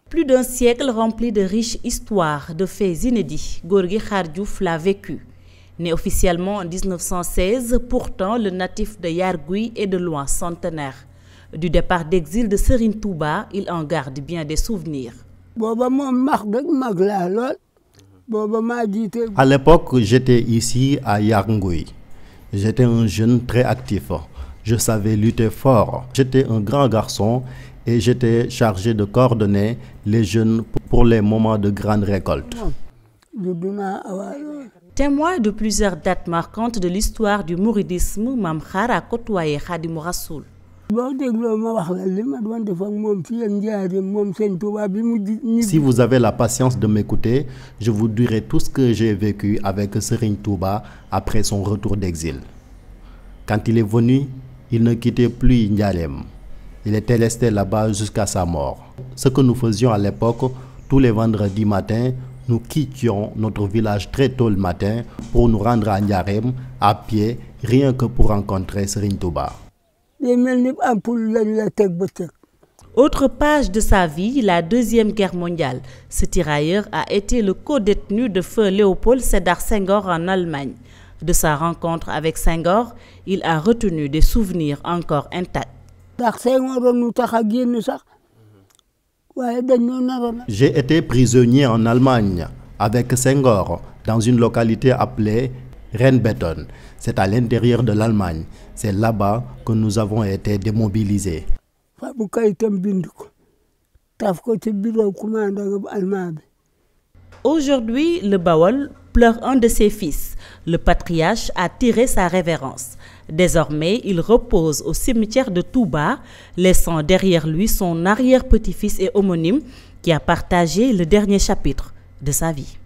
Plus d'un siècle rempli de riches histoires, de faits inédits, Gorgui Khar Diouf l'a vécu. Né officiellement en 1916, pourtant le natif de Yargui est de loin centenaire. Du départ d'exil de Serigne Touba, il en garde bien des souvenirs. À l'époque, j'étais ici à Yargui. J'étais un jeune très actif. Je savais lutter fort. J'étais un grand garçon et j'étais chargé de coordonner les jeunes pour les moments de grande récolte. Témoin de plusieurs dates marquantes de l'histoire du mouridisme, Mame Khar a côtoyé Khadimou Rassoul. Si vous avez la patience de m'écouter, je vous dirai tout ce que j'ai vécu avec Serigne Touba après son retour d'exil. Quand il est venu, il ne quittait plus Ndiarème. Il était resté là-bas jusqu'à sa mort. Ce que nous faisions à l'époque, tous les vendredis matins, nous quittions notre village très tôt le matin pour nous rendre à Ndiarème à pied, rien que pour rencontrer Serigne Touba. Autre page de sa vie, la Deuxième Guerre mondiale. Ce tirailleur a été le co-détenu de feu Léopold Sédar Senghor en Allemagne. De sa rencontre avec Senghor, il a retenu des souvenirs encore intacts. J'ai été prisonnier en Allemagne avec Senghor dans une localité appelée Rheinbeton. C'est à l'intérieur de l'Allemagne. C'est là-bas que nous avons été démobilisés. Aujourd'hui, le Bawol pleure un de ses fils. Le patriarche a tiré sa révérence. Désormais, il repose au cimetière de Touba, laissant derrière lui son arrière-petit-fils et homonyme qui a partagé le dernier chapitre de sa vie.